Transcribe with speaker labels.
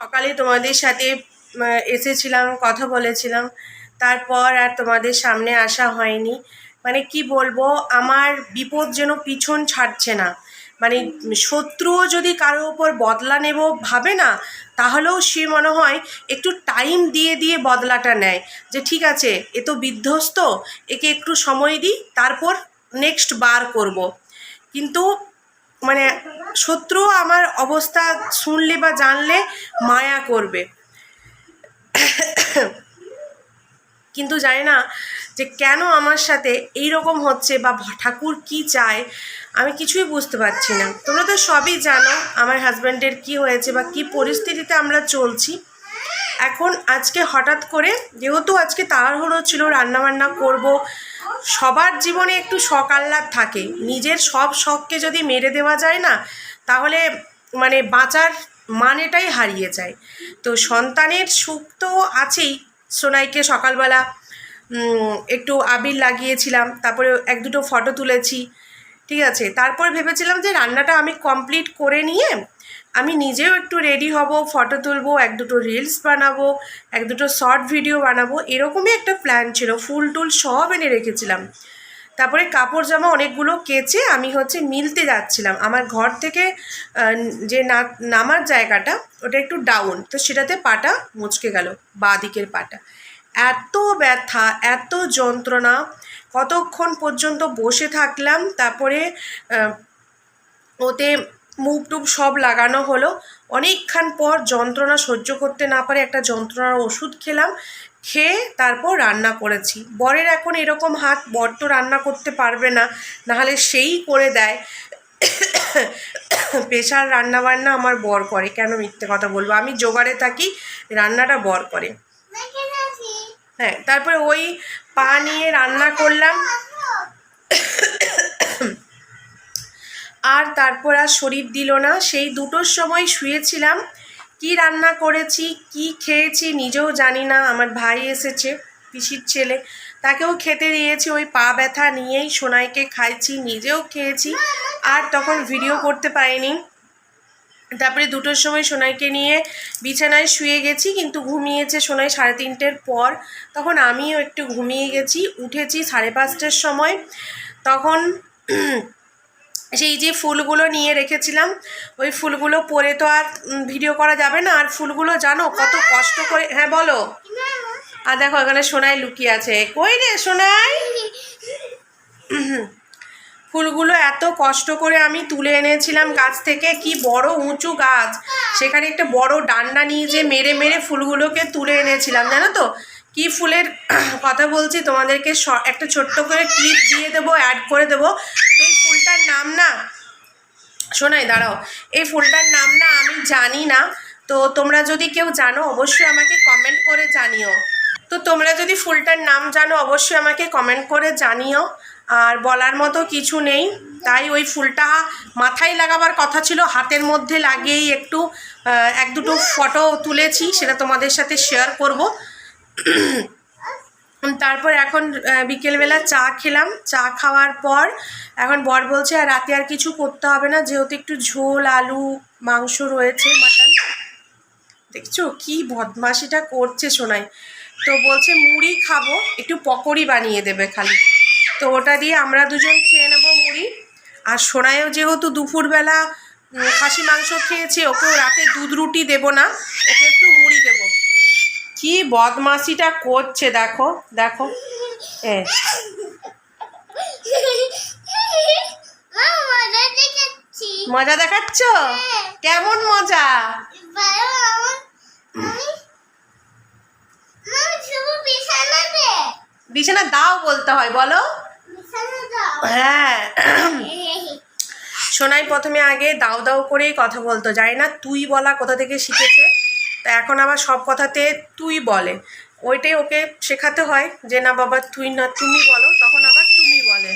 Speaker 1: সকালে তোমাদের সাথে এসেছিলাম, কথা বলেছিলাম, তারপর আর তোমাদের সামনে আসা হয়নি। মানে কি বলবো, আমার বিপদ যেন পিছন ছাড়ছে না। মানে শত্রুও যদি কারো ওপর বদলা নেব ভাবে না, তাহলেও সে মনে হয় একটু টাইম দিয়ে দিয়ে বদলাটা নেয়, যে ঠিক আছে এ তো বিধ্বস্ত, একে একটু সময় দিই, তারপর নেক্সট বার করব। কিন্তু মানে শত্রু আমার অবস্থা শুনলে বা জানলে মায়া করবে, কিন্তু জানি না যে কেন আমার সাথে এই রকম হচ্ছে বা ঠাকুর কি চায়, আমি কিছুই বুঝতে পারছি না। তোমরা তো সবই জানো আমার হাজব্যান্ডের কি হয়েছে বা কি পরিস্থিতিতে আমরা চলছি। এখন আজকে হঠাৎ করে, যেহেতু আজকে তাড়াহুড়ো ছিল, রান্নাবান্না করব, সবার জীবনে একটু শখ আহ্লাদ থাকে, নিজের সব শখকে যদি মেরে দেওয়া যায় না, তাহলে মানে বাঁচার মানেটাই হারিয়ে যায়। তো সন্তানের সুখ তো আছেই। সোনাইকে সকালবেলা একটু আবির লাগিয়েছিলাম, তারপরে এক দুটো ফটো তুলেছি, ঠিক আছে। তারপর ভেবেছিলাম যে রান্নাটা আমি কমপ্লিট করে নিয়ে আমি নিজেও একটু রেডি হব, ফটো তুলবো, এক দুটো রিলস বানাবো, এক দুটো শর্ট ভিডিও বানাবো, এরকমই একটা প্ল্যান ছিল। ফুল টুল সব এনে রেখেছিলাম। তারপরে কাপড় জামা অনেকগুলো কেচে আমি মিলতে যাচ্ছিলাম। আমার ঘর থেকে যে নামার জায়গাটা ওটা একটু ডাউন, তো সেটাতে পাটা মুচকে গেল, বাঁ দিকের পাটা। এত ব্যথা, এত যন্ত্রণা, কতক্ষণ পর্যন্ত বসে থাকলাম। তারপরে ওতে মুভ টুব সব লাগানো হলো। অনেকক্ষণ পর যন্ত্রণা সহ্য করতে না পারে একটা যন্ত্রণার ওষুধ খেলাম, খেয়ে তারপর রান্না করেছি। বরের এখন এরকম হাত, বর তো রান্না করতে পারবে না, নাহলে সেই করে দেয়। পেশার রান্নাবান্না আমার বর করে, কেন মিথ্যে কথা বলবো, আমি জোগাড়ে থাকি, রান্নাটা বর করে। হ্যাঁ, তারপরে ওই পা নিয়ে রান্না করলাম, আর তারপর আর শরীর দিল না। সেই 2টোর সময় শুয়েছিলাম। কি রান্না করেছি, কি খেয়েছি নিজেও জানি না। আমার ভাই এসেছে, পিসির ছেলে, তাকেও খেতে দিয়েছি। ওই পা ব্যথা নিয়েই সোনাইকে খাইছি, নিজেও খেয়েছি, আর তখন ভিডিও করতে পারিনি। তারপরে 2টোর সময় সোনাইকে নিয়ে বিছানায় শুয়ে গেছি, কিন্তু ঘুমিয়েছে সোনাই 3:30-টের পর। তখন আমিও একটু ঘুমিয়ে গেছি, উঠেছি 5:30-টার সময়। তখন সেই যে ফুলগুলো নিয়ে রেখেছিলাম, ওই ফুলগুলো পরে তো আর ভিডিও করা যাবে না। আর ফুলগুলো জানো কত কষ্ট করে, হ্যাঁ বলো। আর দেখো এখানে সোনাই লুকিয়ে আছে, কই রে সোনাই। ফুলগুলো এত কষ্ট করে আমি তুলে এনেছিলাম গাছ থেকে, কি বড় উঁচু গাছ, সেখানে একটা বড় ডান্ডা নিয়ে যে মেরে মেরে ফুলগুলোকে তুলে এনেছিলাম, জানো তো। কি ফুলের কথা বলছি তোমাদেরকে, একটা ছোট্ট করে ক্লিপ দিয়ে দেবো, অ্যাড করে দেবো। এই ফুলটার নাম না, শোনাই দাঁড়াও, এই ফুলটার নাম না আমি জানি না, তো তোমরা যদি কেউ জানো অবশ্যই আমাকে কমেন্ট করে জানিও। তো তোমরা যদি ফুলটার নাম জানো অবশ্যই আমাকে কমেন্ট করে জানিও। আর বলার মতো কিছু নেই, তাই ওই ফুলটা মাথায় লাগাবার কথা ছিল, হাতের মধ্যে লাগিয়েই একটু এক দুটো ফটো তুলেছি, সেটা তোমাদের সাথে শেয়ার করব। তারপর এখন বিকেলবেলা চা খেলাম। চা খাওয়ার পর এখন বর বলছে আর রাতে আর কিছু করতে হবে না, যেহেতু একটু ঝোল, আলু, মাংস রয়েছে, মাটন। দেখছো কি বদমাশিটা করছে সোনাই। তো বলছে মুড়ি খাবো, একটু পকোড়ি বানিয়ে দেবে খালি। তো ওটা দিয়ে আমরা দুজন খেয়ে নেবো মুড়ি। আর সোনাইও যেহেতু দুপুরবেলা খাসি মাংস খেয়েছে, ওকেও রাতে দুধ রুটি দেবো না, ওকে একটু মুড়ি দেবো। কি বদমাশিটা করছে দেখো দেখো। মজা দেখাচ্ছ? কেমন মজা? বিছানা দাও বলতে হয়, বলো। হ্যাঁ, সোনাই প্রথমে আগে দাও দাও করেই কথা বলতো, জানি না তুই বলা কোথা থেকে শিখেছে, তা এখন আবার সব কথাতে তুই বলে। ওইটাই ওকে শেখাতে হয়, যে না বাবা তুই না তুমি বলো, তখন আবার তুমি বলে।